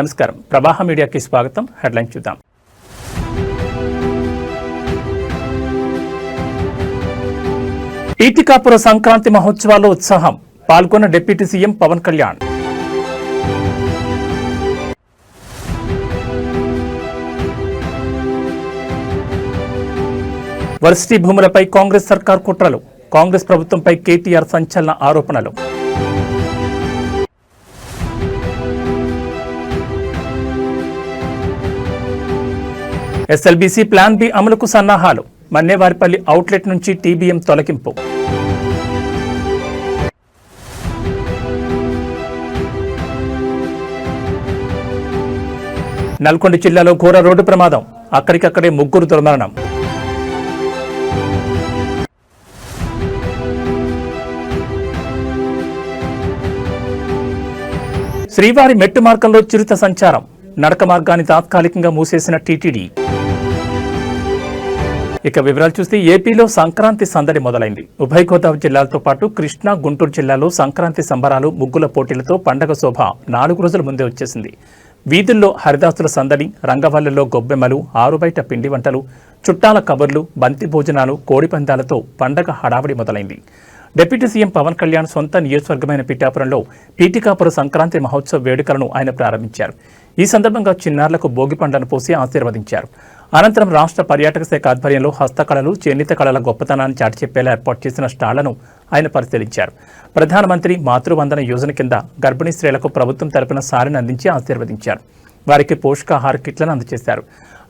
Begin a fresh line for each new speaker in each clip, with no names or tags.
నమస్కారం, ప్రవాహ మీడియాకి స్వాగతం. హెడ్లైన్ చూద్దాం. ఈటికాపుర సంక్రాంతి మహోత్సవాల్లో ఉత్సాహం, పాల్గొన్న deputy CM Pawan Kalyan. Varsity భూములపై కాంగ్రెస్ సర్కార్ కుట్రలు, కాంగ్రెస్ ప్రభుత్వంపై కేటీఆర్ సంచలన ఆరోపణలు. ఎస్ఎల్బీసీ ప్లాన్ బి అమలుకు సన్నాహాలు, మన్నేవారిపల్లి అవుట్లెట్ నుంచి టీబీఎం తొలగింపు. నల్గొండ జిల్లాలో ఘోర రోడ్డు ప్రమాదం, అక్కడికక్కడే 3 దుర్మరణం. శ్రీవారి మెట్టు మార్గంలో చిరుత సంచారం, నడక మార్గాన్ని తాత్కాలికంగా మూసేసిన టీటీడీ. ఇక వివరాలు చూస్తే ఏపీలో సంక్రాంతి సందడి మొదలైంది. ఉభయ గోదావరి జిల్లాలతో పాటు కృష్ణా, గుంటూరు జిల్లాలో సంక్రాంతి సంబరాలు, ముగ్గుల పోటీలతో పండగ శోభ 4 రోజుల ముందే వచ్చేసింది. వీధుల్లో హరిదాసుల సందడి, రంగవల్లుల్లో గొబ్బెమ్మలు, ఆరుబయట పిండి వంటలు, చుట్టాల కబుర్లు, బంతి భోజనాలు, కోడి పందాలతో పండగ హడావిడి మొదలైంది. డిప్యూటీ సీఎం పవన్ కళ్యాణ్ సొంత నియోజకవర్గమైన పిఠాపురంలో ఈటికాపుర సంక్రాంతి మహోత్సవ వేడుకలను ఆయన ప్రారంభించారు. ఈ సందర్భంగా చిన్నారులకు భోగి పండ్లను పోసి ఆశీర్వదించారు. అనంతరం రాష్ట్ర పర్యాటక శాఖ ఆధ్వర్యంలో హస్తకళలు, చేనేత కళల గొప్పతనాన్ని చాటి చెప్పేలా ఏర్పాటు చేసిన స్టాళ్లను ఆయన పరిశీలించారు. ప్రధానమంత్రి మాతృవందన యోజన కింద గర్భిణీ స్త్రీలకు ప్రభుత్వం తరపున సారిని అందించి ఆశీర్వదించారు. వారికి పోషకాహార కిట్లను అందజేశారు.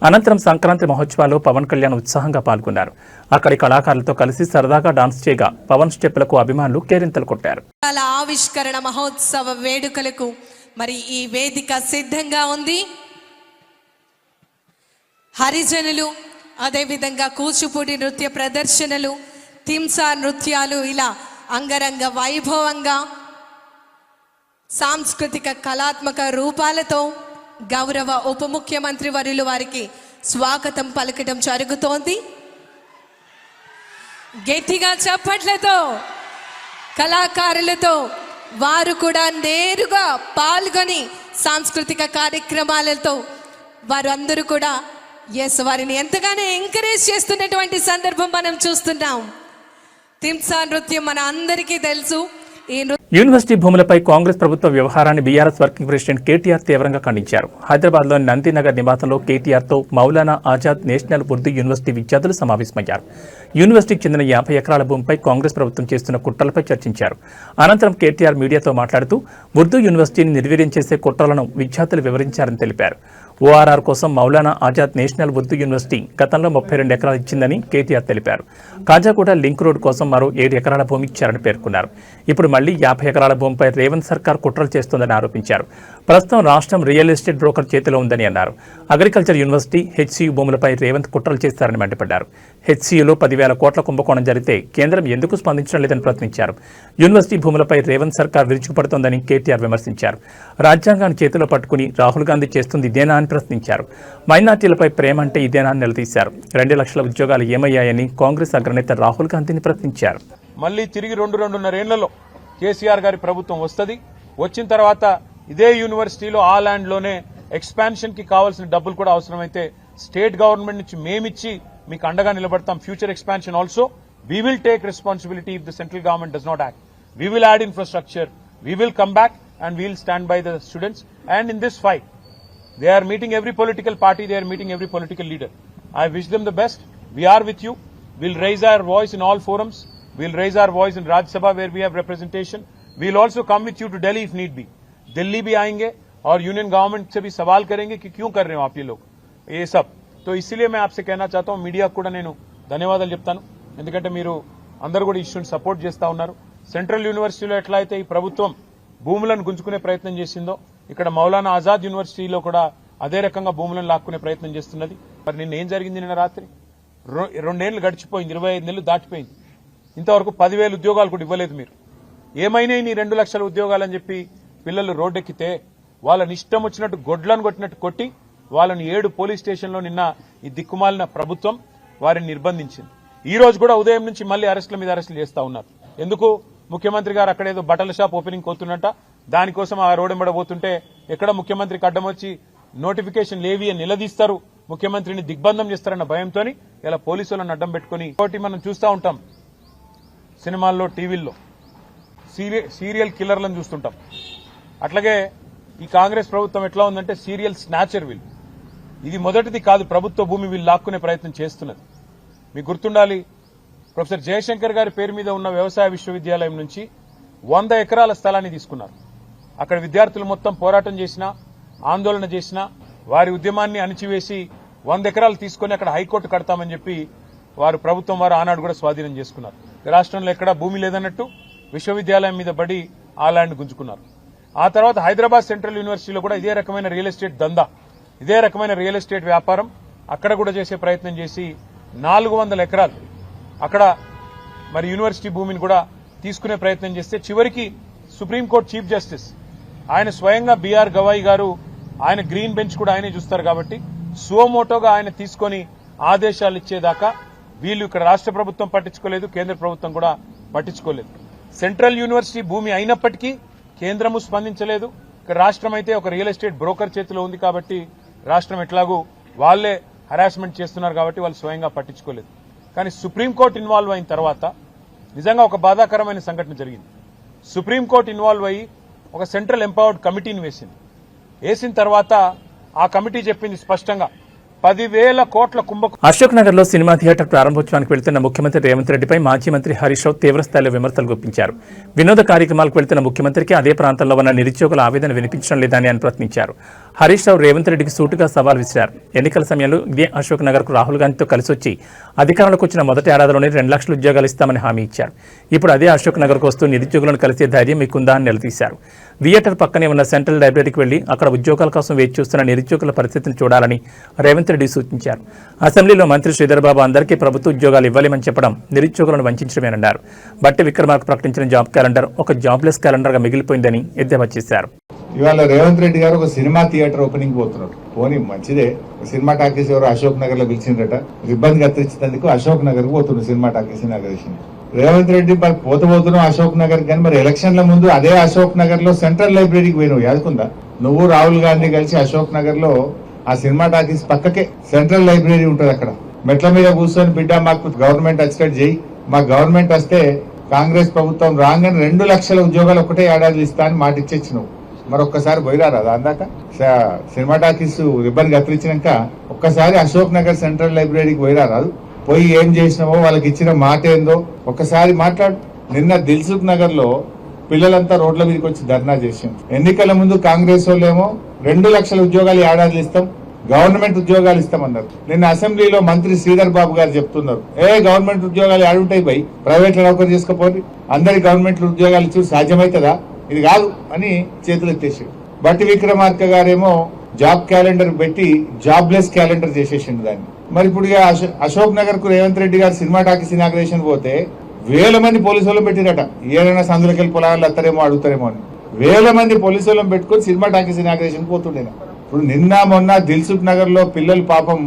అనంతరం సంక్రాంతి మహోత్సవాల్లో పవన్ కళ్యాణ్ ఉత్సాహంగా పాల్గొన్నారు. అక్కడి కళాకారులతో కలిసి సరదాగా డాన్స్ చేయగా పవన్ స్టెప్పులకు అభిమానులు కేరింతలు కొట్టారు.
ఆవిష్కరణ మహోత్సవ వేడుకలకు మరి ఈ వేదిక సిద్ధంగా ఉంది. హరిజనులు, అదేవిధంగా కూచిపూడి నృత్య ప్రదర్శనలు, తింసా నృత్యాలు, ఇలా అంగరంగ వైభవంగా సాంస్కృతిక కళాత్మక రూపాలతో గౌరవ ఉప ముఖ్యమంత్రి వర్యులు వారికి స్వాగతం పలకడం జరుగుతోంది. గట్టిగా చప్పట్లతో, కళాకారులతో వారు కూడా నేరుగా పాల్గొని సాంస్కృతిక కార్యక్రమాలతో వారు అందరూ కూడా వారిని ఎంతగానో ఎంకరేజ్ చేస్తున్నటువంటి సందర్భం మనం చూస్తున్నాం. తింసా నృత్యం మన అందరికీ తెలుసు.
యూనివర్సిటీ భూములపై కాంగ్రెస్ ప్రభుత్వ వ్యవహారాన్ని బీఆర్ఎస్ వర్కింగ్ ప్రెసిడెంట్ కేటీఆర్ తీవ్రంగా ఖండించారు. హైదరాబాద్లోని నందినగర్ నివాసంలో కేటీఆర్తో మౌలానా ఆజాద్ నేషనల్ ఉర్దూ యూనివర్సిటీ విద్యార్థులు సమావేశమయ్యారు. యూనివర్సిటీకి చెందిన 50 ఎకరాల భూమిపై కాంగ్రెస్ ప్రభుత్వం చేస్తున్న కుట్రలపై చర్చించారు. అనంతరం కేటీఆర్ మీడియాతో మాట్లాడుతూ ఉర్దూ యూనివర్సిటీని నిర్వీర్యం చేసే కుట్రలను విద్యార్థులు వివరించారని తెలిపారు. ఓఆర్ఆర్ కోసం మౌలానా ఆజాద్ నేషనల్ ఉర్దూ యూనివర్సిటీ గతంలో 32 ఎకరాలు ఇచ్చిందని కేటీఆర్ తెలిపారు. కాజాగూడ లింక్ రోడ్ కోసం మరో 7 ఎకరాల భూమి ఇచ్చారని పేర్కొన్నారు. ఇప్పుడు మళ్లీ 50 ఎకరాల భూమిపై రేవంత్ సర్కార్ కుట్రలు చేస్తోందని ఆరోపించారు. ప్రస్తుతం రాష్ట్రం రియల్ ఎస్టేట్ బ్రోకర్ చేతిలో ఉందని అన్నారు. అగ్రికల్చర్ యూనివర్సిటీ, హెచ్సియు భూములపై రేవంత్ కుట్రలు చేస్తారని మండిపడ్డారు. హెచ్సియులో 10,000 కోట్ల కుంభకోణం జరిగితే కేంద్రం ఎందుకు స్పందించడం లేదని ప్రశ్నించారు. యూనివర్సిటీ భూములపై రేవంత్ సర్కార్ విరుచుకుపడుతోందని కేటీఆర్ విమర్శించారు. రాజ్యాంగాన్ని చేతిలో పట్టుకుని రాహుల్ గాంధీ చేస్తుంది ఇదేనా అని ప్రశ్నించారు. మైనార్టీలపై ప్రేమ అంటే ఇదేనా అని నిలదీశారు. 2 లక్షల ఉద్యోగాలు ఏమయ్యాయని కాంగ్రెస్ అగ్రనేత రాహుల్ గాంధీని ప్రశ్నించారు.
మళ్ళీ తిరిగి 2-2.5 ఏళ్లలో కేసీఆర్ గారి ప్రభుత్వం వస్తుంది. వచ్చిన తర్వాత ఇదే యూనివర్సిటీలో ఆ ల్యాండ్ లోనే ఎక్స్పాన్షన్ కి కావాల్సిన డబ్బులు కూడా అవసరమైతే స్టేట్ గవర్నమెంట్ నుంచి మేమిచ్చి మీకు అండగా నిలబడతాం. Future expansion also we will take responsibility if the central government does not act. We will add infrastructure, we will come back and we will stand by the students. And in this fight they are meeting every political party, they are meeting every political leader. I wish them the best. We are with you. We'll raise our voice in all forums. We'll raise our voice in Rajya Sabha where we have representation. We'll also come with you to Delhi if need be. Delhi भी आएंगे और union government से भी सवाल करेंगे कि क्यों कर रहे हो आप ये लोग ये सब. तो इसीलिए मैं आपसे कहना चाहता हूं, మీడియా కూడా నేను ధన్యవాదాలు చెప్తాను. ఎందుకంటే మీరు అందరూ కూడా ఇష్యూని సపోర్ట్ చేస్తా ఉన్నారు. సెంట్రల్ యూనివర్సిటీలో ఎట్లా అయితే ఈ ప్రభుత్వం భూములను గుంజుకునే ప్రయత్నం చేసిందో ఇక్కడ మౌలానా ఆజాద్ యూనివర్సిటీలో కూడా అదే రకంగా భూములను లాక్కునే ప్రయత్నం చేస్తున్నది. మరి నిన్న ఏం జరిగింది? నిన్న రాత్రి 2 ఏళ్లు గడిచిపోయింది, 25 నెలలు దాటిపోయింది. ఇంతవరకు 10,000 ఉద్యోగాలు కూడా ఇవ్వలేదు మీరు. ఏమైనా నీ 2 లక్షల ఉద్యోగాలని చెప్పి పిల్లలు రోడ్డెక్కితే వాళ్ళని ఇష్టం వచ్చినట్టు గొడ్లను కొట్టినట్టు కొట్టి వాళ్ళని 7 పోలీస్ స్టేషన్లో నిన్న ఈ దిక్కుమాలిన ప్రభుత్వం వారిని నిర్బంధించింది. ఈ రోజు కూడా ఉదయం నుంచి మళ్లీ అరెస్టుల మీద అరెస్టులు చేస్తా ఉన్నారు. ఎందుకు? ముఖ్యమంత్రి గారు అక్కడేదో బట్టల షాప్ ఓపెనింగ్ కోతున్నట్ట దానికోసం ఆ రోడ్ పోతుంటే ఎక్కడ ముఖ్యమంత్రికి అడ్డం వచ్చి నోటిఫికేషన్ లేవి అని నిలదీస్తారు, ముఖ్యమంత్రిని దిగ్బంధం చేస్తారన్న భయంతో ఇలా పోలీసులను అడ్డం పెట్టుకుని ఒకటి మనం చూస్తూ ఉంటాం సినిమాల్లో, టీవీల్లో సీరియల్ కిల్లర్లను చూస్తుంటాం. అట్లాగే ఈ కాంగ్రెస్ ప్రభుత్వం ఎట్లా ఉందంటే సీరియల్ స్నాచర్ వీళ్ళు. ఇది మొదటిది కాదు, ప్రభుత్వ భూమి వీళ్ళు లాక్కునే ప్రయత్నం చేస్తున్నది. మీకు గుర్తుండాలి, ప్రొఫెసర్ జయశంకర్ గారి పేరు మీద ఉన్న వ్యవసాయ విశ్వవిద్యాలయం నుంచి 100 ఎకరాల స్థలాన్ని తీసుకున్నారు. అక్కడ విద్యార్థులు మొత్తం పోరాటం చేసినా, ఆందోళన చేసినా వారి ఉద్యమాన్ని అణిచివేసి 100 ఎకరాలు తీసుకుని అక్కడ హైకోర్టు కడతామని చెప్పి వారు ప్రభుత్వం వారు ఆనాడు కూడా స్వాధీనం చేసుకున్నారు. రాష్ట్రంలో ఎక్కడా భూమి లేదన్నట్టు విశ్వవిద్యాలయం మీద పడి ఆ ల్యాండ్ గుంజుకున్నారు. ఆ తర్వాత హైదరాబాద్ సెంట్రల్ యూనివర్సిటీలో కూడా ఇదే రకమైన రియల్ ఎస్టేట్ దందా, ఇదే రకమైన రియల్ ఎస్టేట్ వ్యాపారం అక్కడ కూడా చేసే ప్రయత్నం చేసి 400 ఎకరాలు అక్కడ మరి యూనివర్సిటీ భూమిని కూడా తీసుకునే ప్రయత్నం చేస్తే చివరికి సుప్రీంకోర్టు చీఫ్ జస్టిస్ ఆయన స్వయంగా బిఆర్ గవాయి గారు, ఆయన గ్రీన్ బెంచ్ కూడా ఆయనే చూస్తారు కాబట్టి సువమోటోగా ఆయన తీసుకొని ఆదేశాలు ఇచ్చేదాకా వీళ్ళు ఇక్కడ రాష్ట్ర ప్రభుత్వం పట్టించుకోలేదు, కేంద్ర ప్రభుత్వం కూడా పట్టించుకోలేదు. సెంట్రల్ యూనివర్సిటీ భూమి అయినప్పటికీ కేంద్రము స్పందించలేదు. ఇక్కడ రాష్ట్రం అయితే ఒక రియల్ ఎస్టేట్ బ్రోకర్ చేతిలో ఉంది కాబట్టి రాష్ట్రం ఎట్లాగూ వాళ్లే హరాస్మెంట్ చేస్తున్నారు కాబట్టి వాళ్ళు స్వయంగా పట్టించుకోలేదు. కానీ సుప్రీంకోర్టు ఇన్వాల్వ్ అయిన తర్వాత నిజంగా ఒక బాధాకరమైన సంఘటన జరిగింది. సుప్రీంకోర్టు ఇన్వాల్వ్ అయ్యి ఒక సెంట్రల్ ఎంపవర్డ్ కమిటీని వేసిన తర్వాత ఆ కమిటీ చెప్పింది స్పష్టంగా 10,000 కోట్ల కుంభకోణం.
అశోక్ నగర్ లో సినిమా థియేటర్ ప్రారంభోత్సవానికి వెళ్తున్న ముఖ్యమంత్రి రేవంత్ రెడ్డిపై మాజీ మంత్రి హరీష్ రావు తీవ్రస్థాయిలో విమర్శలు గుప్పించారు. వినోద కార్యక్రమాలకు వెళ్తున్న ముఖ్యమంత్రికి అదే ప్రాంతంలో ఉన్న నిరుద్యోగుల ఆవేదన వినిపించడం లేదని ఆయన ప్రశ్నించారు. హరీష్ రావు రేవంత్ రెడ్డికి సూటుగా సవాల్ విసిరారు. ఎన్నికల సమయంలో ఇదే అశోక్ నగర్ కు రాహుల్ గాంధీతో కలిసి వచ్చి అధికారంలోకి వచ్చిన మొదటి ఏడాదిలోనే 2 లక్షల ఉద్యోగాలు ఇస్తామని హామీ ఇచ్చారు. ఇప్పుడు అదే అశోక్ నగర్ కు వస్తూ నిరుద్యోగులను కలిసే ధైర్యం మీకుందా అని నిలదీశారు. థియేటర్ పక్కనే ఉన్న సెంట్రల్ లైబ్రరీకి వెళ్లి అక్కడ ఉద్యోగాల కోసం వేచి చూస్తున్న నిరుద్యోగుల పరిస్థితిని చూడాలని రేవంత్ రెడ్డి సూచించారు. అసెంబ్లీలో మంత్రి శ్రీధర్ బాబు అందరికీ ప్రభుత్వ ఉద్యోగాలు ఇవ్వలేమని చెప్పడం నిరుద్యోగులను వంచడమేనన్నారు. బట్టి విక్రమార్క ప్రకటించిన జాబ్ క్యాలెండర్ ఒక జాబ్లెస్ క్యాలెండర్ గా మిగిలిపోయిందని ఎద్దేవా చేశారు.
ఇవాళ రేవంత్ రెడ్డి గారు ఒక సినిమా థియేటర్ ఓపెనింగ్ పోతున్నారు. పోనీ మంచిదే, సినిమా టాకీస్ ఎవరు అశోక్ నగర్ లో పిలిచిందట, ఇబ్బంది కత్తిరించినందుకు అశోక్ నగర్ కు పోతున్నారు cinema talkies inauguration. Revanth Reddy మరి పోతున్నావు అశోక్ నగర్ కానీ మరి ఎలక్షన్ల ముందు అదే అశోక్ నగర్ లో సెంట్రల్ లైబ్రరీకి పోయినావు, యాదుకుందా? నువ్వు రాహుల్ గాంధీ కలిసి అశోక్ నగర్ లో ఆ సినిమా టాకీస్ పక్కకే సెంట్రల్ లైబ్రరీ ఉంటుంది. అక్కడ మెట్ల మీద కూర్చొని బిడ్డ మాకు గవర్నమెంట్ వచ్చేటట్టు చేయి, మా గవర్నమెంట్ వస్తే కాంగ్రెస్ ప్రభుత్వం రాగానే 2 లక్షల ఉద్యోగాలు ఒకటే ఏడాది ఇస్తా అని మాట ఇచ్చేచ్చినావు. మరొక్కసారి పోయిరారా అందాక సినిమా టాకీస్ రిబ్బన్ కత్తిరించినాక ఒక్కసారి అశోక్ నగర్ సెంట్రల్ లైబ్రరీకి పోయిరారాదు. పోయి ఏం చేసినావో వాళ్ళకి ఇచ్చిన మాట ఏందో ఒక్కసారి మాట్లాడు. నిన్న దిల్సుఖ్ నగర్ లో పిల్లలంతా రోడ్ల మీదకి వచ్చి ధర్నా చేసాం. ఎన్నికల ముందు కాంగ్రెస్ వాళ్ళేమో 2 లక్షల ఉద్యోగాలు ఏడాది ఇస్తాం, గవర్నమెంట్ ఉద్యోగాలు ఇస్తామన్నారు. నిన్న అసెంబ్లీలో మంత్రి శ్రీధర్ బాబు గారు చెప్తున్నారు, గవర్నమెంట్ ఉద్యోగాలు ఏడుంటాయి బై, ప్రైవేట్ లో నౌకరు చేసుకోపోయి అందరికి గవర్నమెంట్ ఉద్యోగాలు ఇచ్చి సాధ్యమవుతుందా, ఇది కాదు అని చేతులు ఎత్తేసాడు. బట్టి విక్రమార్క గారేమో జాబ్ క్యాలెండర్ పెట్టి జాబ్లెస్ క్యాలెండర్ చేసేసిండు దాన్ని. మరి ఇప్పుడు అశోక్ నగర్ కు రేవంత్ రెడ్డి గారు సినిమా టాకీస్ ఇనాగ్రేషన్ పోతే 1000 మంది పోలీసు వాళ్ళని పెట్టిరట. ఏదైనా సందులకెళ్ళి పొలాలు అత్తారేమో అడుగుతారేమో అని 1000 మంది పోలీసు వాళ్ళని పెట్టుకుని సినిమా టాకీస్ ఇనాగ్రేషన్ పోతుండే. ఇప్పుడు నిన్న మొన్న దిల్సుఖ్ నగర్ లో పిల్లలు పాపం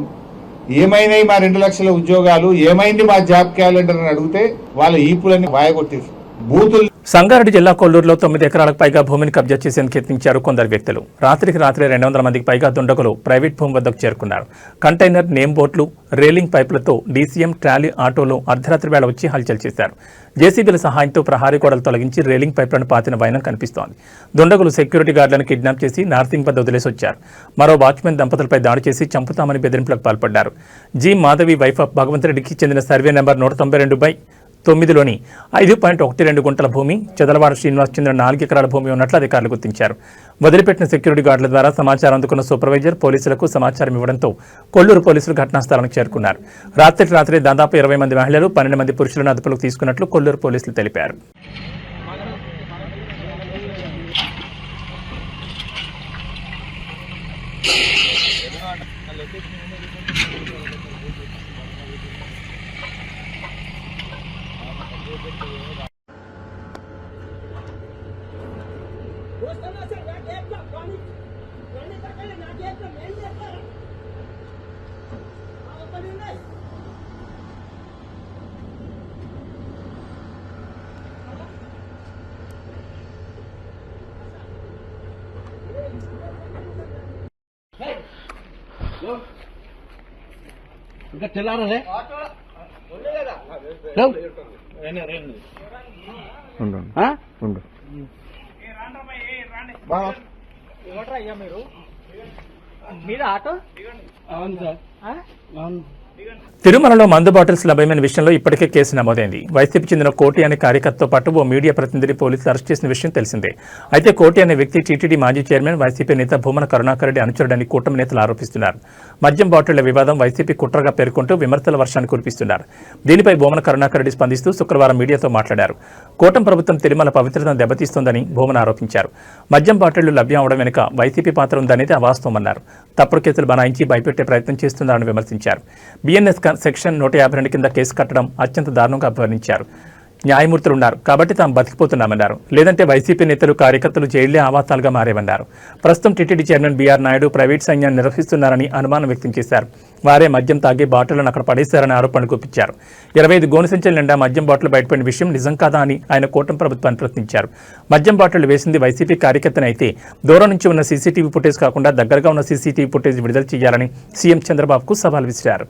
ఏమైనాయి మా 2 లక్షల ఉద్యోగాలు, ఏమైంది మా జాబ్ క్యాలెండర్ అని అడిగితే వాళ్ళ ఈపులని వాయగొట్టేసి బూతులు.
సంగారెడ్డి జిల్లా కొల్లూరులో 9 ఎకరాలకు పైగా భూమిని కబ్జా చేసేందుకు యత్నించారు కొందరు వ్యక్తులు. రాత్రికి రాత్రి 200 మందికి పైగా దుండగులు ప్రైవేట్ భూమి వద్దకు చేరుకున్నారు. కంటైనర్, నేమ్ బోట్లు, రేలింగ్ పైపులతో డీసీఎం, ట్రాలీ, ఆటోలు అర్ధరాత్రి వేళ వచ్చి హల్చల్ చేశారు. జేసీబీల సహాయంతో ప్రహారీ గోడలు తొలగించి రేలింగ్ పైపులను పాతిన వైనం కనిపిస్తోంది. దుండగులు సెక్యూరిటీ గార్డులను కిడ్నాప్ చేసి నార్సింగ్ వద్ద వదిలేసి వచ్చారు. మరో వాచ్మెన్ దంపతులపై దాడి చేసి చంపుతామని బెదిరింపులకు పాల్పడ్డారు. G Madhavi wife of Bhagwant రెడ్డికి చెందిన సర్వే నెంబర్ 192/9లోని 5.12 గుంటల భూమి, చెదలవాడ శ్రీనివాస్ చెందిన 4 ఎకరాల భూమి ఉన్నట్లు అధికారులు గుర్తించారు. వదిలిపెట్టిన సెక్యూరిటీ గార్డుల ద్వారా సమాచారం అందుకున్న సూపర్వైజర్ పోలీసులకు సమాచారం ఇవ్వడంతో కొల్లూరు పోలీసులు ఘటనా స్థలానికి చేరుకున్నారు. రాత్రి దాదాపు 20 మంది మహిళలు, 12 మంది పురుషులను అదుపులోకి తీసుకున్నట్లు కొల్లూరు పోలీసులు తెలిపారు.
ఇంకా తెల్లారలే ఉండు
మీద ఆటో
అవును సార్ అవును.
తిరుమలలో మందు బాటిల్స్ లభ్యమైన విషయంలో ఇప్పటికే కేసు నమోదైంది. వైసీపీ చెందిన కోటి అనే కార్యకర్తతో పాటు ఓ మీడియా ప్రతినిధిని పోలీసులు అరెస్ట్ చేసిన విషయం తెలిసిందే. అయితే కోటి అనే వ్యక్తి టీటీడీ మాజీ చైర్మన్ వైసీపీ నేత భూమన కరుణాకర్ రెడ్డి అనుచరుడని కూటమి నేతలు ఆరోపిస్తున్నారు. మద్యం బాటిళ్ల వివాదం వైసీపీ కుట్రగా పేర్కొంటూ విమర్శల వర్షాన్ని కురిపిస్తున్నారు. దీనిపై భూమన కరుణాకర్ రెడ్డి స్పందిస్తూ శుక్రవారం మీడియాతో మాట్లాడారు. కూటమి ప్రభుత్వం తిరుమల పవిత్రతను దెబ్బతీస్తోందని భూమన ఆరోపించారు. మద్యం బాటిళ్లు లభ్యం అవడం వెనుక వైసీపీ పాత్ర ఉందనేది అవాస్తవమన్నారు. తప్పుడు కేసులు బనాయించి భయపెట్టే ప్రయత్నం చేస్తున్నారని విమర్శించారు. బిఎన్ఎస్ సెక్షన్ 152 కింద కేసు కట్టడం అత్యంత దారుణంగా అభివర్ణించారు. న్యాయమూర్తులు ఉన్నారు కాబట్టి తాము బతికిపోతున్నామన్నారు. లేదంటే వైసీపీ నేతలు కార్యకర్తలు జైళ్లే ఆవాసాలుగా మారేవన్నారు. ప్రస్తుతం TTD chairman BR Naidu private సైన్యాన్ని నిర్వహిస్తున్నారని అనుమానం వ్యక్తం చేశారు. వారే మద్యం తాగి బాటిళ్లను అక్కడ పడేశారని ఆరోపణలు గుప్పించారు. 25 గోను సంచుల నిండా మద్యం బాటిల్ బయటపడిన విషయం నిజం కాదా అని ఆయన కూటమి ప్రభుత్వాన్ని ప్రశ్నించారు. మద్యం బాటిళ్లు వేసింది వైసీపీ కార్యకర్తనే అయితే దూరం నుంచి ఉన్న సీసీటీవీ ఫుటేజ్ కాకుండా దగ్గరగా ఉన్న సీసీటీవీ ఫుటేజ్ విడుదల చేయాలని సీఎం చంద్రబాబుకు సవాల్ విసిరారు.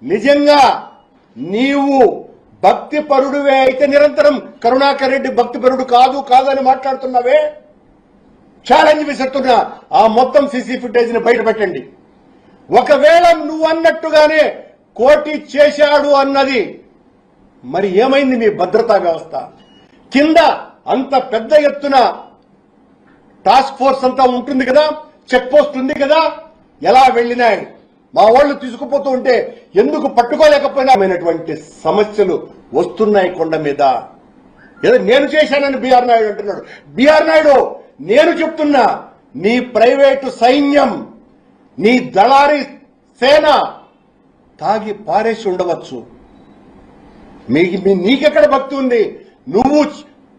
నిజంగా నీవు భక్తిపరుడువే అయితే నిరంతరం కరుణాకర్ రెడ్డి భక్తిపరుడు కాదని మాట్లాడుతున్నావే, ఛాలెంజ్ విసురుతున్నా. ఆ మొత్తం సీసీ ఫుటేజ్ ని బయట పెట్టండి. ఒకవేళ నువ్వు అన్నట్టుగానే కోటి చేశాడు అన్నది మరి ఏమైంది మీ భద్రతా వ్యవస్థ? కింద అంత పెద్ద ఎత్తున టాస్క్ ఫోర్స్ అంతా ఉంటుంది కదా, చెక్ పోస్ట్ ఉంది కదా, ఎలా వెళ్ళినాయి? మా వాళ్ళు తీసుకుపోతూ ఉంటే ఎందుకు పట్టుకోలేకపోయినామైనటువంటి సమస్యలు వస్తున్నాయి కొండ మీద. ఏదో నేను చేశానని బీఆర్ నాయుడు అంటున్నాడు. బీఆర్ నాయుడు, నేను చెప్తున్నా, నీ ప్రైవేటు సైన్యం, నీ దళారీ సేన తాగి పారేసి ఉండవచ్చు. నీకెక్కడ భక్తి ఉంది? నువ్వు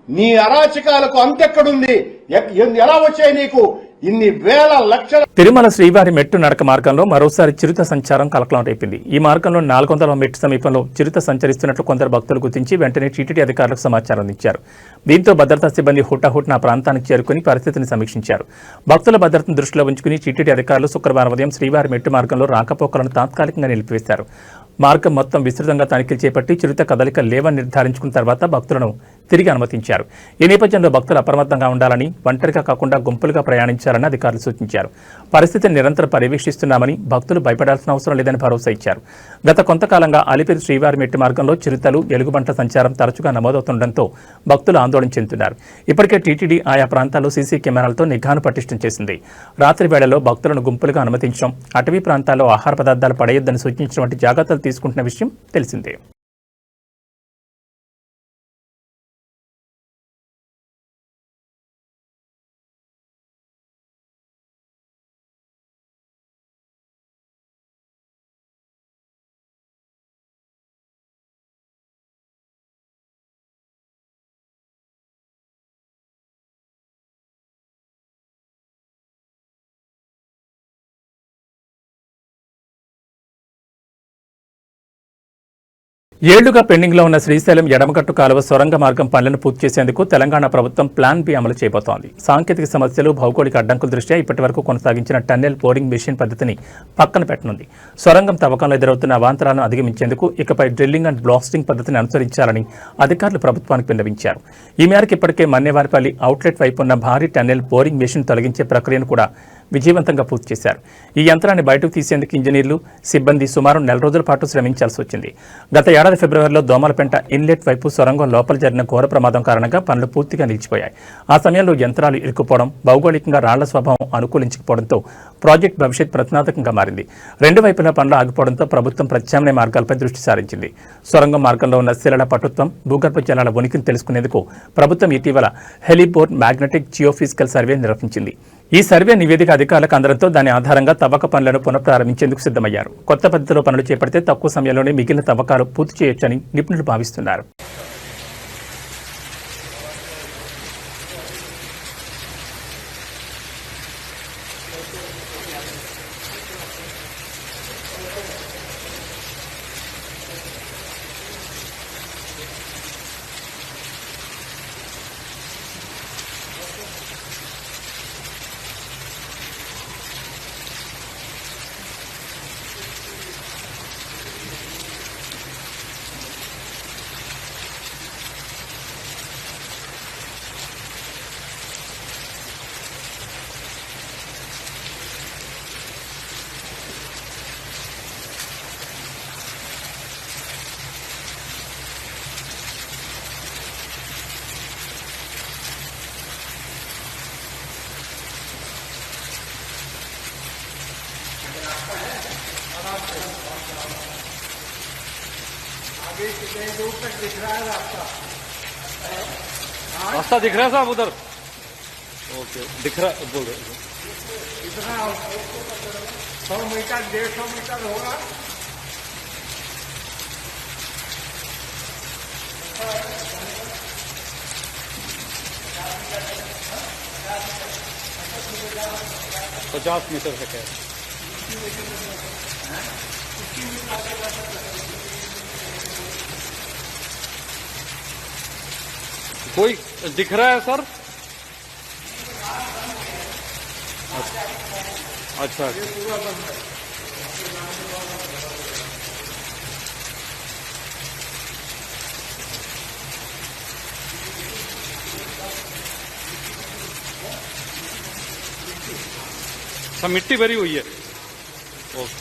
నీ అరాచకాలకు అంతెక్కడుంది? ఎలా వచ్చాయి నీకు ఇన్ని వేల లక్షల?
తిరుమల శ్రీవారి మెట్టు నడక మార్గంలో మరోసారి చిరుత సంచారం కలకలం రేపింది. ఈ మార్గంలో 400 మెట్టు సమీపంలో చిరుత సంచరిస్తున్నట్లు కొందరు భక్తులు గుర్తించి వెంటనే టీటీడీ అధికారులకు సమాచారం అందించారు. దీంతో భద్రతా సిబ్బంది హుటాహుటిన ప్రాంతానికి చేరుకుని పరిస్థితిని సమీక్షించారు. భక్తుల భద్రతను దృష్టిలో ఉంచుకుని టీటీడీ అధికారులు శుక్రవారం ఉదయం శ్రీవారి మెట్టు మార్గంలో రాకపోకలను తాత్కాలికంగా నిలిపివేశారు. మార్గం మొత్తం విస్తృతంగా తనిఖీలు చేపట్టి చిరుత కదలిక లేవని నిర్ధారించుకున్న తర్వాత భక్తులను తిరిగి అనుమతించారు. ఈ నేపథ్యంలో భక్తులు అప్రమత్తంగా ఉండాలని, ఒంటరిగా కాకుండా గుంపులుగా ప్రయాణించాలని అధికారులు సూచించారు. పరిస్థితిని నిరంతరం పర్యవేక్షిస్తున్నామని, భక్తులు భయపడాల్సిన అవసరం లేదని భరోసా ఇచ్చారు. గత కొంతకాలంగా అలిపిరి శ్రీవారి మెట్టు మార్గంలో చిరుతలు, ఎలుగుబంట సంచారం తరచుగా నమోదవుతుండటంతో భక్తులు ఆందోళన చెందుతున్నారు. ఇప్పటికే టీటీడీ ఆయా ప్రాంతాల్లో సీసీ కెమెరాలతో నిఘాను పటిష్టం చేసింది. రాత్రి వేళల్లో భక్తులను గుంపులుగా అనుమతించడం, అటవీ ప్రాంతాల్లో ఆహార పదార్థాలు పడేయొద్దని సూచించడం వంటి జాగ్రత్తలు తీసుకుంటున్న విషయం తెలిసిందే. ఏళ్లుగా పెండింగ్ లో ఉన్న శ్రీశైలం ఎడమగట్టు కాలువ సొరంగ మార్గం పనులను పూర్తి చేసేందుకు తెలంగాణ ప్రభుత్వం ప్లాన్ బి అమలు చేయబోతోంది. సాంకేతిక సమస్యలు, భౌగోళిక అడ్డంకుల దృష్ట్యా ఇప్పటి వరకు కొనసాగించిన టన్నెల్ బోరింగ్ మెషిన్ పద్ధతిని పక్కన పెట్టనుంది. సొరంగం తవ్వకంలో ఎదురవుతున్న అవాంతరాలను అధిగమించేందుకు ఇకపై డ్రిల్లింగ్ అండ్ బ్లాస్టింగ్ పద్ధతిని అనుసరించాలని అధికారులు ప్రభుత్వానికి విన్నవించారు. ఈ మేరకు ఇప్పటికే మన్నేవారిపల్లి అవుట్లెట్ వైపు ఉన్న భారీ టన్నెల్ బోరింగ్ మెషిన్ తొలగించే ప్రక్రియను కూడా విజయవంతంగా పూర్తి చేశారు. ఈ యంత్రాన్ని బయటకు తీసేందుకు ఇంజనీర్లు, సిబ్బంది సుమారు 4 రోజుల పాటు శ్రమించాల్సి వచ్చింది. గత ఏడాది ఫిబ్రవరిలో దోమలపెంట ఇన్లెట్ వైపు సొరంగం లోపల జరిగిన ఘోర ప్రమాదం కారణంగా పనులు పూర్తిగా నిలిచిపోయాయి. ఆ సమయంలో యంత్రాలు ఇరుక్కుపోవడం, భౌగోళికంగా రాళ్ల స్వభావం అనుకూలించకపోవడంతో ప్రాజెక్టు భవిష్యత్ ప్రశ్నార్థకంగా మారింది. 2 వైపులా పనులు ఆగిపోవడంతో ప్రభుత్వం ప్రత్యామ్నాయ మార్గాలపై దృష్టి సారించింది. సొరంగం మార్గంలో ఉన్న శిలల పటుత్వం, భూగర్భ జలాల ఉనికిని తెలుసుకునేందుకు ప్రభుత్వం ఇటీవల హెలిబోర్న్ మ్యాగ్నెటిక్ జియోఫిజికల్ సర్వే నిర్వహించింది. ఈ సర్వే నివేదిక అధికారులకు అందడంతో దాని ఆధారంగా తవ్వక పనులను పునఃప్రారంభించేందుకు సిద్ధమయ్యారు. కొత్త పద్ధతిలో పనులు చేపడితే తక్కువ సమయంలోనే మిగిలిన తవ్వకాలు పూర్తి చేయొచ్చని నిపుణులు భావిస్తున్నారు.
रास्ता दिख रहा है साहब उधर? ओके, दिख रहा बोल रहे
100 मीटर 150 मीटर होगा।
पचास मीटर तक है। कोई दिख रहा है सर? अच्छा, सब मिट्टी भरी हुई है। ओके,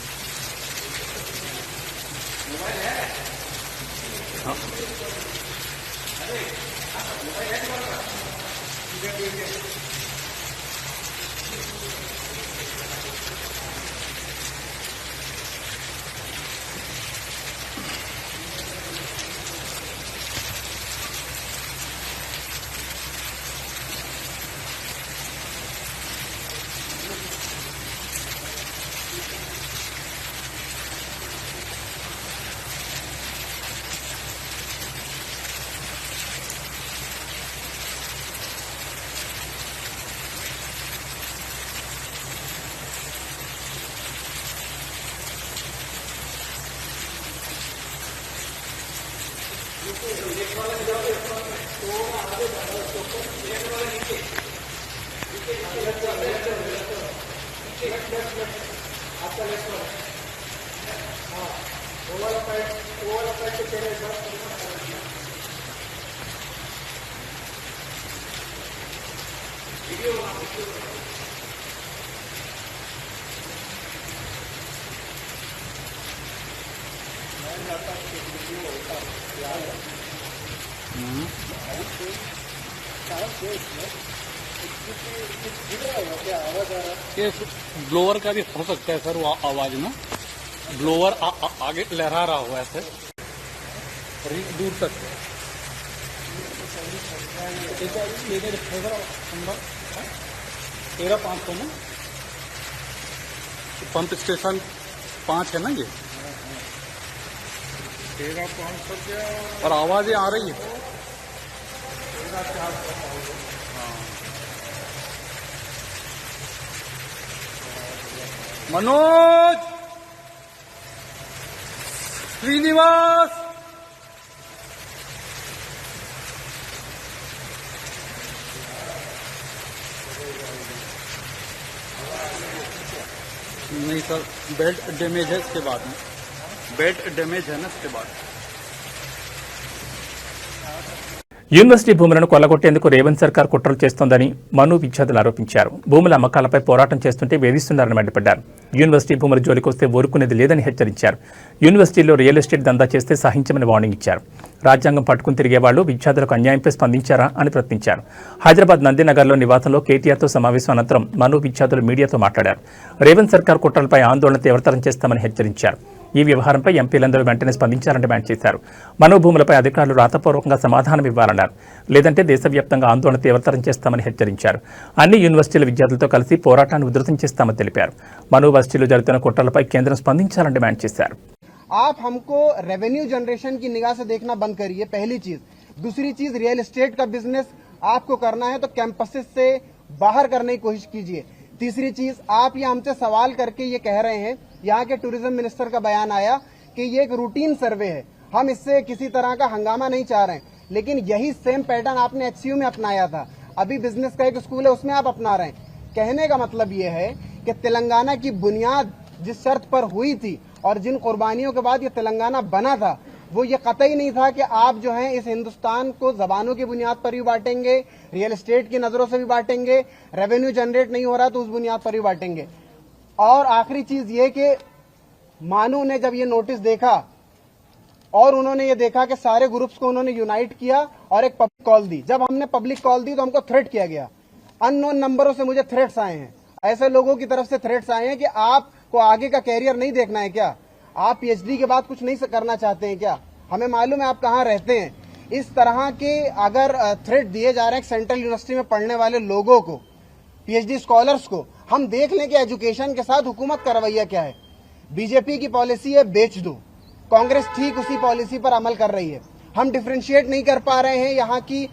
हाँ। ये ब्लोअर का भी हो सकता है सर, वो आवाज में ब्लोअर आगे लहरा रहा हो ऐसे और दूर तक। 13,500 में पंप स्टेशन 5 है ना ये। 13,500 और आवाजें आ रही है। मनोज, श्रीनिवास, नहीं सर, बेल्ट डैमेज है इसके बाद में, बेल्ट डैमेज है ना इसके बाद।
యూనివర్సిటీ భూములను కొల్లగొట్టేందుకు రేవంత్ సర్కార్ కుట్రలు చేస్తోందని మను విద్యార్థులు ఆరోపించారు. భూముల అమ్మకాలపై పోరాటం చేస్తుంటే వేధిస్తున్నారని మండిపడ్డారు. యూనివర్సిటీ భూముల జోలికొస్తే ఊరుకునేది లేదని హెచ్చరించారు. యూనివర్సిటీలో రియల్ ఎస్టేట్ దందా చేస్తే సహించమని వార్నింగ్ ఇచ్చారు. రాజ్యాంగం పట్టుకుని తిరిగేవాళ్లు విద్యార్థులకు అన్యాయంపై స్పందించారా అని ప్రశ్నించారు. హైదరాబాద్ నందినగర్లో నివాసంలో కేటీఆర్తో సమావేశం అనంతరం మను విద్యార్థులు మీడియాతో మాట్లాడారు. రేవంత్ సర్కార్ కుట్రలపై ఆందోళన తీవ్రతరం చేస్తామని హెచ్చరించారు. ఈ వ్యవహారంపై ఎంపీలందరూ వెంటనే స్పందించాలని డిమాండ్ చేశారు. మను భూములపై అధికారులు రాతపూర్వకంగా సమాధానం ఇవ్వాలన్నారు. లేదంటే దేశవ్యాప్తంగా ఆందోళన తీవ్రతరం చేస్తామని హెచ్చరించారు. అన్ని యూనివర్సిటీల విద్యార్థులతో కలిసి పోరాటాన్ని ఉధృతం చేస్తామని తెలిపారు. మను వర్సిటీలో జరుగుతున్న కుట్రలపై కేంద్రం స్పందించాలని డిమాండ్ చేశారు.
आप हमको रेवेन्यू जनरेशन की निगाह से देखना बंद करिए, पहली चीज। दूसरी चीज, रियल एस्टेट का बिजनेस आपको करना है तो कैंपसेस से बाहर करने की कोशिश कीजिए। तीसरी चीज, आप ये हमसे सवाल करके ये कह रहे हैं, यहाँ के टूरिज्म मिनिस्टर का बयान आया कि ये एक रूटीन सर्वे है, हम इससे किसी तरह का हंगामा नहीं चाह रहे हैं, लेकिन यही सेम पैटर्न आपने एचसीयू में अपनाया था। अभी बिजनेस का एक स्कूल है, उसमें आप अपना रहे हैं। कहने का मतलब ये है कि तेलंगाना की बुनियाद जिस शर्त पर हुई थी और जिन कुर्बानियों के बाद ये तेलंगाना बना था, वो ये कतई नहीं था कि आप जो है इस हिंदुस्तान को जबानों की बुनियाद पर भी बांटेंगे, रियल एस्टेट की नजरों से भी बांटेंगे, रेवेन्यू जनरेट नहीं हो रहा तो उस बुनियाद पर भी बांटेंगे। और आखिरी चीज ये कि मानू ने जब ये नोटिस देखा और उन्होंने ये देखा कि सारे ग्रुप्स को उन्होंने यूनाइट किया और एक पब्लिक कॉल दी। जब हमने पब्लिक कॉल दी तो हमको थ्रेट किया गया, अननोन नंबरों से मुझे थ्रेट्स आए हैं। ऐसे लोगों की तरफ से थ्रेट्स आए हैं कि आपको आगे का कैरियर नहीं देखना है क्या? आप पीएचडी के बाद कुछ नहीं करना चाहते हैं क्या? हमें मालूम है आप कहाँ रहते हैं। इस तरह के अगर थ्रेट दिए जा रहे हैं सेंट्रल यूनिवर्सिटी में पढ़ने वाले लोगों को, पीएचडी स्कॉलर्स को, हम देख लें कि एजुकेशन के साथ हुकूमत का रवैया क्या है। बीजेपी की पॉलिसी है बेच दो, कांग्रेस ठीक उसी पॉलिसी पर अमल कर रही है। हम डिफरेंशिएट नहीं कर पा रहे हैं यहाँ की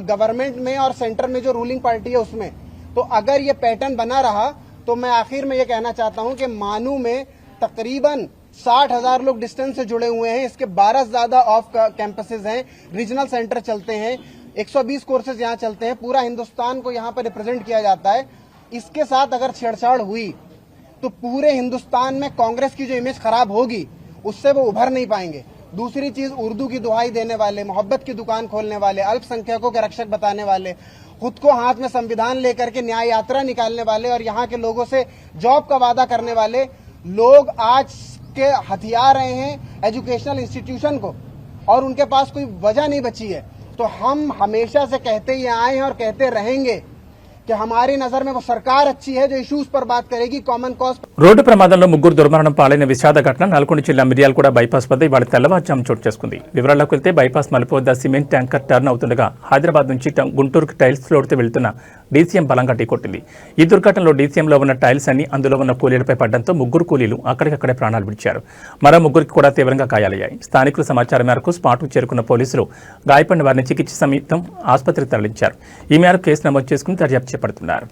गवर्नमेंट में और सेंटर में जो रूलिंग पार्टी है उसमें। तो अगर ये पैटर्न बना रहा तो मैं आखिर में ये कहना चाहता हूं कि मानू में तकरीबन 60,000 लोग डिस्टेंस से जुड़े हुए हैं। इसके 12 से ज्यादा ऑफ कैंपसेस हैं, रीजनल सेंटर चलते हैं, 120 कोर्सेज यहाँ चलते हैं, पूरा हिंदुस्तान को यहाँ पर रिप्रेजेंट किया जाता है। इसके साथ अगर छेड़छाड़ हुई तो पूरे हिंदुस्तान में कांग्रेस की जो इमेज खराब होगी उससे वो उभर नहीं पाएंगे। दूसरी चीज, उर्दू की दुहाई देने वाले, मोहब्बत की दुकान खोलने वाले, अल्पसंख्यकों के रक्षक बताने वाले, खुद को हाथ में संविधान लेकर के न्याय यात्रा निकालने वाले और यहाँ के लोगों से जॉब का वादा करने वाले लोग आज के हथियार रहे हैं एजुकेशनल इंस्टीट्यूशन को, और उनके पास कोई वजह नहीं बची है। तो हम हमेशा से कहते ही आए हैं और कहते रहेंगे कि हमारी नजर में वो सरकार अच्छी है जो इश्यूज पर बात करेगी, कॉमन कॉज।
రోడ్డు ప్రమాదంలో ముగ్గురు దుర్మరణం పాలైన విషాద ఘటన నల్గొండ జిల్లా మిర్యాలగూడ బైపాస్ వద్ద ఇవాళ తెల్లవారుజాము చోటు చేసుకుంది. వివరాల్లోకి వెళ్తే బైపాస్ మలుపు వద్ద సిమెంట్ ట్యాంకర్ టర్న్ అవుతుండగా హైదరాబాద్ నుంచి గుంటూరుకు టైల్స్ లోడ్తో వెళ్తున్న డీసీఎం బలంగా ఢీకొట్టింది. ఈ దుర్ఘటనలో డీసీఎంలో ఉన్న టైల్స్ అన్ని అందులో ఉన్న కూలీలపై పడడంతో ముగ్గురు కూలీలు అక్కడికక్కడే ప్రాణాలు విడిచారు. మరో ముగ్గురికి కూడా తీవ్రంగా గాయాలయ్యాయి. స్థానికుల సమాచారం మేరకు స్పాట్కు చేరుకున్న పోలీసులు గాయపడిన వారిని చికిత్స నిమిత్తం ఆసుపత్రికి తరలించారు. ఈ మేరకు కేసు నమోదు చేసుకుని దర్యాప్తు చేపడుతున్నారు.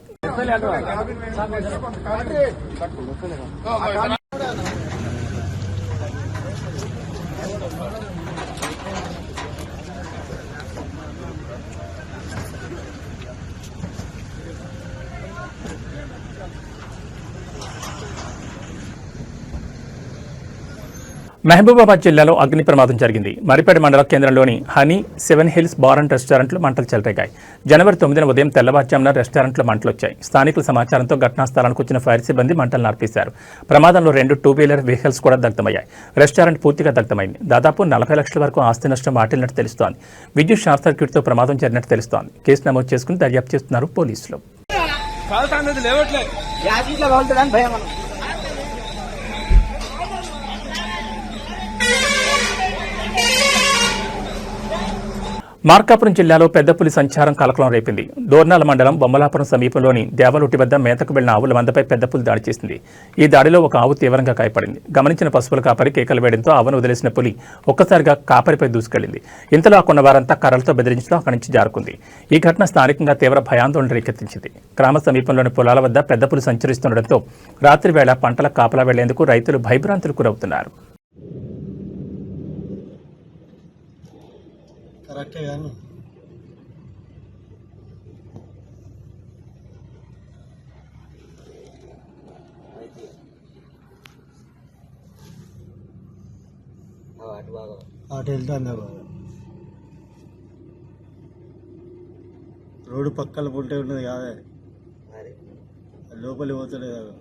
మహబూబాబాద్ జిల్లాలో అగ్ని ప్రమాదం జరిగింది. మరిపేట మండల కేంద్రంలోని హనీ 7 హిల్స్ బార్ అండ్ రెస్టారెంట్లో మంటలు చెలరేగాయి. జనవరి 9న ఉదయం తెల్లవారుజామున రెస్టారెంట్లో మంటలు వచ్చాయి. స్థానికుల సమాచారంతో ఘటనా స్థలానికి వచ్చిన ఫైర్ సిబ్బంది మంటలు ఆర్పేశారు. ప్రమాదంలో 2 2-వీలర్ వెహికల్స్ కూడా దగ్ధమయ్యాయి. రెస్టారెంట్ పూర్తిగా దగ్ధమైంది. దాదాపు 40 లక్షల వరకు ఆస్తి నష్టం వాటిల్లినట్టు తెలుస్తోంది. విద్యుత్ షార్ట్ సర్క్యూట్తో ప్రమాదం జరిగినట్టు తెలుస్తోంది. కేసు నమోదు చేసుకుని దర్యాప్తు చేస్తున్నారు పోలీసులు. మార్కాపురం జిల్లాలో పెద్ద పులి సంచారం కలకలం రేపింది. దోర్నాల మండలం బొమ్మలాపురం సమీపంలోని దేవలొట్టి వద్ద మేతకు వెళ్లిన ఆవుల మందపై పెద్ద పులి దాడి చేసింది. ఈ దాడిలో ఒక ఆవు తీవ్రంగా గాయపడింది. గమనించిన పశువుల కాపరి కేకలు వేయడంతో ఆవును వదిలేసిన పులి ఒక్కసారిగా కాపరిపై దూసుకెళ్లింది. ఇంతలో కొన్న వారంతా కర్రలతో బెదిరించడం అక్కడి నుంచి జారుకుంది. ఈ ఘటన స్థానికంగా తీవ్ర భయాందోళన రేకెత్తించింది. గ్రామ సమీపంలోని పొలాల వద్ద పెద్ద పులి సంచరిస్తుండటంతో రాత్రి వేళ పంటల కాపలా వెళ్లేందుకు రైతులు భయభ్రాంతులకు గురవుతున్నారు.
కరెక్టే కానీ అటు వెళ్తాను రోడ్డు పక్కల పుంటే ఉన్నది కాదే, లోపలి పోతలేదు.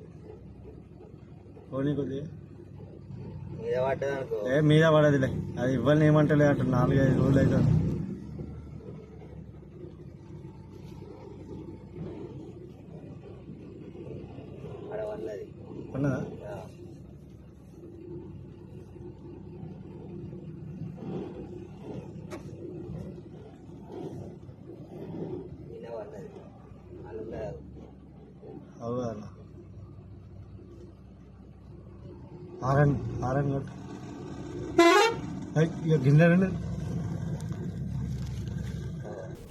పోనీ కొద్దిగా మీద పడదులే, అది ఇవ్వాలని ఏమంటలే అంట. 4-5 రోజులు అవుతుంది. ఉన్నదా? అవునా? ఆరన్ కొట్టు గిన్నె.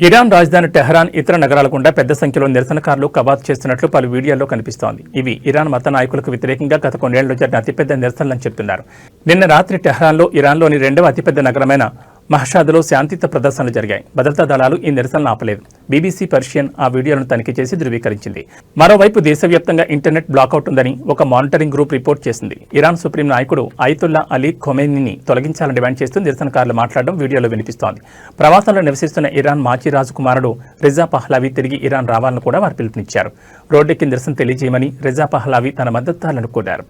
ఇరాన్ రాజధాని టెహరాన్ ఇతర నగరాల గుండా పెద్ద సంఖ్యలో నిరసనకారులు కవాతు చేస్తున్నట్లు పలు వీడియోల్లో కనిపిస్తోంది. ఇవి ఇరాన్ మత నాయకులకు వ్యతిరేకంగా గత కొన్నేళ్లలో జరిగిన అతిపెద్ద నిరసనలని చెబుతున్నారు. నిన్న రాత్రి టెహరాన్లో ఇరాన్లోని 2వ అతిపెద్ద నగరమైన మహషాద్లో శాంతియుత ప్రదర్శనలు జరిగాయి. భద్రతా దళాలు ఈ నిరసనలు ఆపలేదు. బీబీసీ పర్షియన్ ఆ వీడియోలను తనిఖీ చేసి ధృవీకరించింది. మరోవైపు దేశవ్యాప్తంగా ఇంటర్నెట్ బ్లాకౌట్ ఉందని ఒక మానిటరింగ్ గ్రూప్ రిపోర్ట్ చేసింది. ఇరాన్ సుప్రీం నాయకుడు అయతుల్లా అలీ ఖొమైనీని తొలగించాలని డిమాండ్ చేస్తూ నిరసనకారులు మాట్లాడడం వీడియోలో వినిపిస్తోంది. ప్రవాసంలో నివసిస్తున్న ఇరాన్ మాజీ రాజకుమారుడు రిజా పహ్లావి తిరిగి ఇరాన్ రావాలని కూడా వారు పిలుపునిచ్చారు. రోడ్డెక్కి నిరసన తెలియజేయమని రిజా పహ్లావి తన మద్దతుదారులను కోరారు.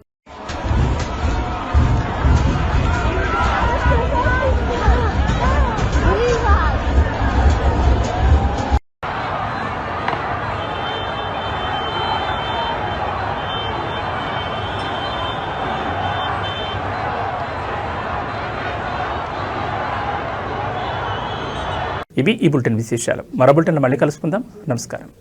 ఇవి ఈ బులెటిన్ విశేషాలు. మరో బులెటిన్లో మళ్ళీ కలుసుకుందాం. నమస్కారం.